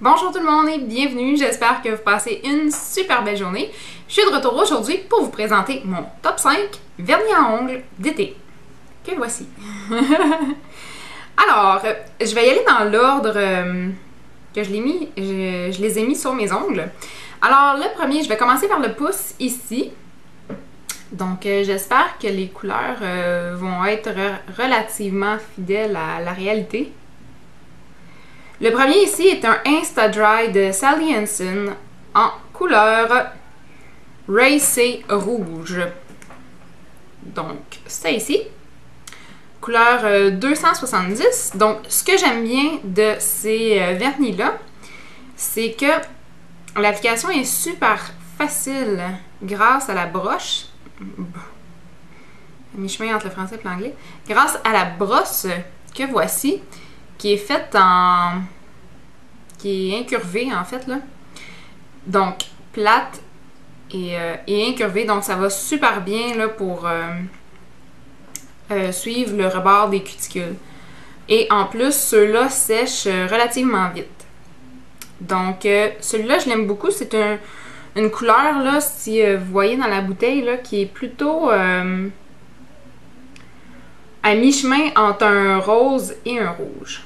Bonjour tout le monde et bienvenue, j'espère que vous passez une super belle journée. Je suis de retour aujourd'hui pour vous présenter mon top 5 vernis à ongles d'été. Que voici. Alors, je vais y aller dans l'ordre que je les ai mis sur mes ongles. Alors, le premier, je vais commencer par le pouce ici. Donc, j'espère que les couleurs vont être relativement fidèles à la réalité. Le premier ici est un Insta Dry de Sally Hansen en couleur Racé rouge. Donc, ça ici. Couleur 270. Donc, ce que j'aime bien de ces vernis-là, c'est que l'application est super facile grâce à la broche. Mi-chemin entre le français et l'anglais. Grâce à la brosse que voici, qui est faite en... qui est incurvée en fait là. Donc plate et incurvée, donc ça va super bien là pour suivre le rebord des cuticules. Et en plus, ceux-là sèchent relativement vite. Donc celui-là je l'aime beaucoup, c'est une couleur là, si vous voyez dans la bouteille là, qui est plutôt à mi-chemin entre un rose et un rouge.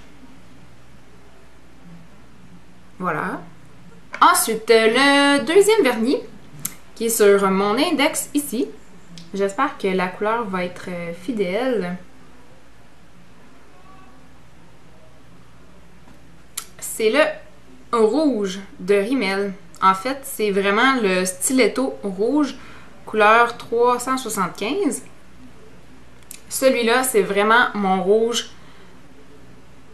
Voilà. Ensuite, le deuxième vernis, qui est sur mon index ici. J'espère que la couleur va être fidèle. C'est le rouge de Rimmel. En fait, c'est vraiment le stiletto rouge, couleur 375. Celui-là, c'est vraiment mon rouge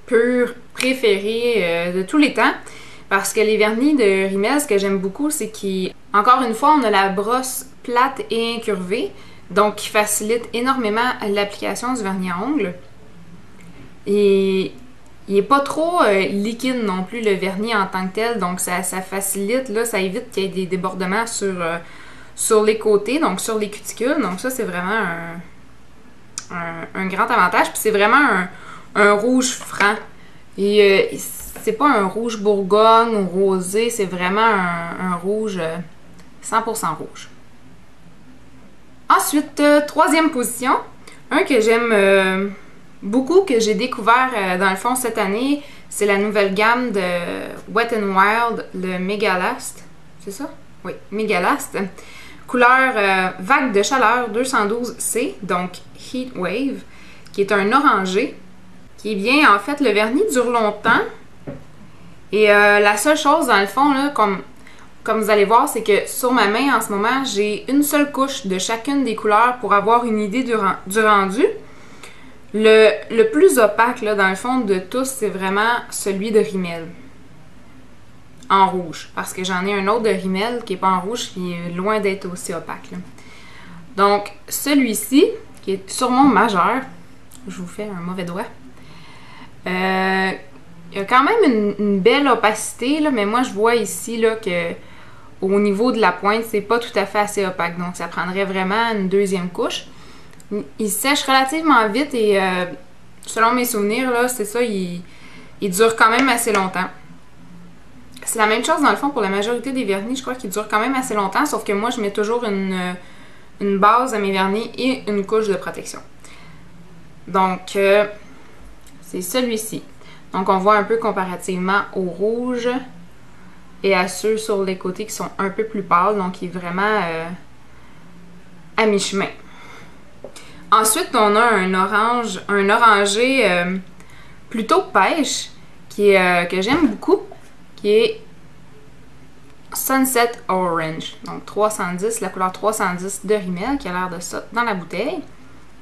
pur préféré de tous les temps. Parce que les vernis de Rimmel, ce que j'aime beaucoup, c'est qu'encore une fois, on a la brosse plate et incurvée, donc qui facilite énormément l'application du vernis à ongles. Et il n'est pas trop liquide non plus, le vernis en tant que tel, donc ça facilite, là, ça évite qu'il y ait des débordements sur les côtés, donc sur les cuticules. Donc ça, c'est vraiment un grand avantage. Puis c'est vraiment un rouge franc. Et c'est pas un rouge bourgogne ou rosé, c'est vraiment un rouge 100% rouge. Ensuite, troisième position, un que j'aime beaucoup, que j'ai découvert dans le fond cette année, c'est la nouvelle gamme de Wet n Wild, le Megalast. C'est ça? Oui, Megalast. Couleur vague de chaleur 212C, donc Heat Wave, qui est un orangé, qui est bien, en fait, le vernis dure longtemps. Et la seule chose, dans le fond, là, comme vous allez voir, c'est que sur ma main, en ce moment, j'ai une seule couche de chacune des couleurs pour avoir une idée du rendu. Le plus opaque, là, dans le fond, de tous, c'est vraiment celui de Rimmel. En rouge. Parce que j'en ai un autre de Rimmel qui n'est pas en rouge, qui est loin d'être aussi opaque, là. Donc, celui-ci, qui est sur mon majeur, je vous fais un mauvais doigt. Il y a quand même une belle opacité, là, mais moi je vois ici là, que au niveau de la pointe, c'est pas tout à fait assez opaque. Donc ça prendrait vraiment une deuxième couche. Il sèche relativement vite et selon mes souvenirs, là, c'est ça, il dure quand même assez longtemps. C'est la même chose dans le fond pour la majorité des vernis, je crois qu'ils durent quand même assez longtemps, sauf que moi je mets toujours une base à mes vernis et une couche de protection. Donc c'est celui-ci. Donc, on voit un peu comparativement au rouge et à ceux sur les côtés qui sont un peu plus pâles. Donc, il est vraiment à mi-chemin. Ensuite, on a un orangé plutôt pêche que j'aime beaucoup, qui est Sunset Orange. Donc, 310, la couleur 310 de Rimmel, qui a l'air de ça dans la bouteille.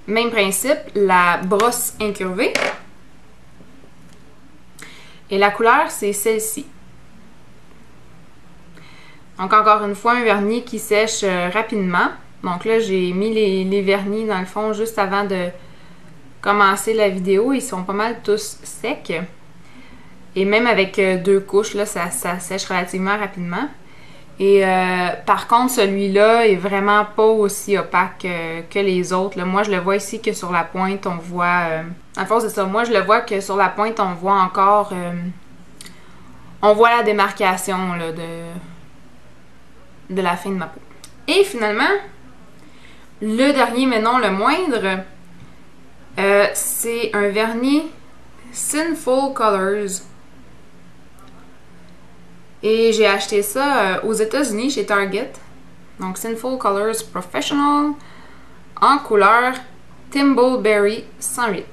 Même principe, la brosse incurvée. Et la couleur, c'est celle-ci. Donc, encore une fois, un vernis qui sèche rapidement. Donc là, j'ai mis les vernis, dans le fond, juste avant de commencer la vidéo. Ils sont pas mal tous secs. Et même avec deux couches, là, ça sèche relativement rapidement. Et par contre, celui-là est vraiment pas aussi opaque que les autres. Là. Moi, je le vois ici que sur la pointe, on voit... en fait, c'est ça. Moi, je le vois que sur la pointe, on voit encore on voit la démarcation là, de la fin de ma peau. Et finalement, le dernier mais non le moindre, c'est un vernis Sinful Colors. Et j'ai acheté ça aux États-Unis chez Target. Donc Sinful Colors Professional en couleur Thimbleberry 108.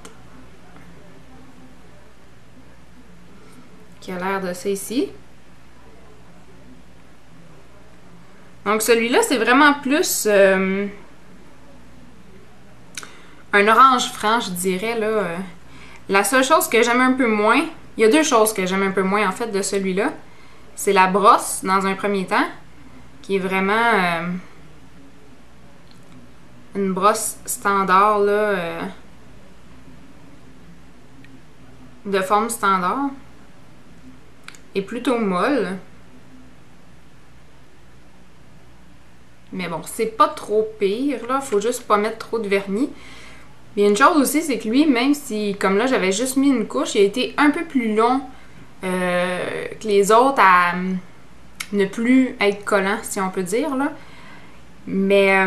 Qui a l'air de ça ici. Donc celui-là, c'est vraiment plus un orange franc, je dirais. Là. La seule chose que j'aime un peu moins, il y a deux choses que j'aime un peu moins en fait de celui-là. C'est la brosse dans un premier temps, qui est vraiment une brosse standard là, de forme standard. Et plutôt molle. Mais bon, c'est pas trop pire, là. Faut juste pas mettre trop de vernis. Mais une chose aussi, c'est que lui, même si, comme là, j'avais juste mis une couche, il a été un peu plus long que les autres à ne plus être collant, si on peut dire, là. Mais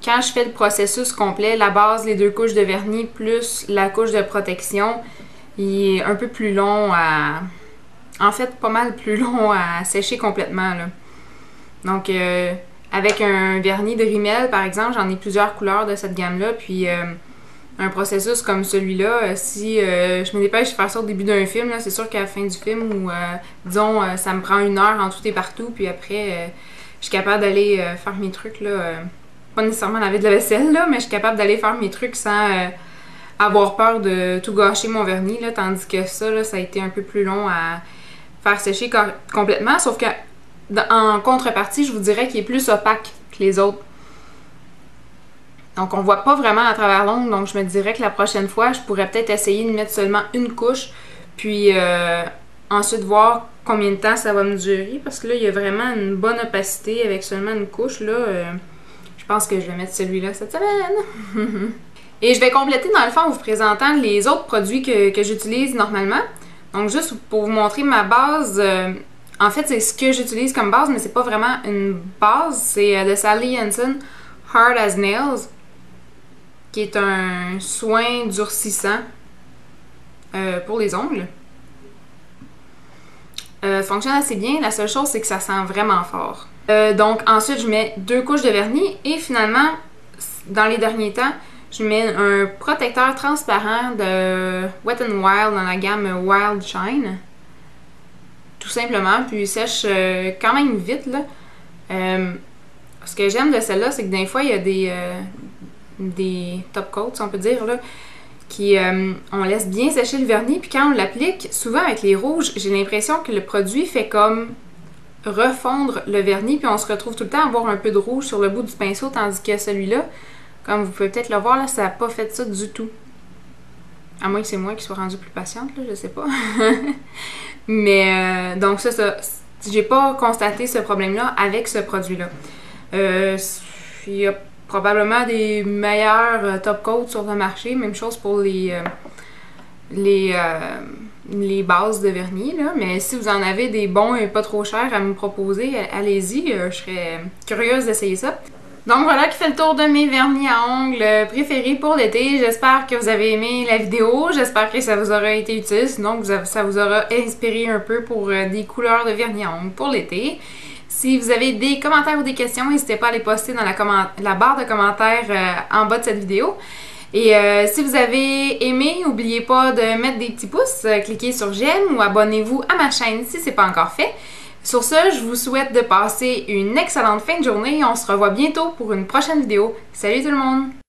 quand je fais le processus complet, la base, les deux couches de vernis, plus la couche de protection, il est un peu plus long à... En fait, pas mal plus long à sécher complètement, là. Donc, avec un vernis de Rimmel, par exemple, j'en ai plusieurs couleurs de cette gamme-là, puis un processus comme celui-là, si je me dépêche de faire ça au début d'un film, c'est sûr qu'à la fin du film, ou disons, ça me prend 1 heure en tout et partout, puis après, je suis capable d'aller faire mes trucs, là, pas nécessairement laver de la vaisselle, là, mais je suis capable d'aller faire mes trucs sans avoir peur de tout gâcher mon vernis, là, tandis que ça, là, ça a été un peu plus long à faire sécher complètement, sauf que en contrepartie, je vous dirais qu'il est plus opaque que les autres. Donc, on voit pas vraiment à travers l'ongle, donc je me dirais que la prochaine fois, je pourrais peut-être essayer de mettre seulement une couche, puis ensuite voir combien de temps ça va me durer, parce que là, il y a vraiment une bonne opacité avec seulement une couche, là. Je pense que je vais mettre celui-là cette semaine. Et je vais compléter dans le fond en vous présentant les autres produits que j'utilise normalement. Donc, juste pour vous montrer ma base... en fait, c'est ce que j'utilise comme base, mais c'est pas vraiment une base. C'est de Sally Hansen Hard as Nails, qui est un soin durcissant pour les ongles. Fonctionne assez bien. La seule chose, c'est que ça sent vraiment fort. Donc, ensuite, je mets 2 couches de vernis et finalement, dans les derniers temps, je mets un protecteur transparent de Wet n Wild dans la gamme Wild Shine. Tout simplement, puis il sèche quand même vite, là. Ce que j'aime de celle-là, c'est que des fois, il y a des top coats, si on peut dire, là, qui on laisse bien sécher le vernis, puis quand on l'applique, souvent avec les rouges, j'ai l'impression que le produit fait comme refondre le vernis, puis on se retrouve tout le temps à avoir un peu de rouge sur le bout du pinceau, tandis que celui-là, comme vous pouvez peut-être le voir, là, ça n'a pas fait ça du tout. À moins que c'est moi qui sois rendue plus patiente, là, je sais pas. Mais, donc ça, j'ai pas constaté ce problème-là avec ce produit-là. Il y a probablement des meilleurs top coats sur le marché, même chose pour les bases de vernis, là. Mais si vous en avez des bons et pas trop chers à me proposer, allez-y, je serais curieuse d'essayer ça. Donc voilà qui fait le tour de mes vernis à ongles préférés pour l'été. J'espère que vous avez aimé la vidéo. J'espère que ça vous aura été utile. Sinon, ça vous aura inspiré un peu pour des couleurs de vernis à ongles pour l'été. Si vous avez des commentaires ou des questions, n'hésitez pas à les poster dans la barre de commentaires en bas de cette vidéo. Et si vous avez aimé, n'oubliez pas de mettre des petits pouces, cliquez sur j'aime ou abonnez-vous à ma chaîne si ce n'est pas encore fait. Sur ce, je vous souhaite de passer une excellente fin de journée et on se revoit bientôt pour une prochaine vidéo. Salut tout le monde!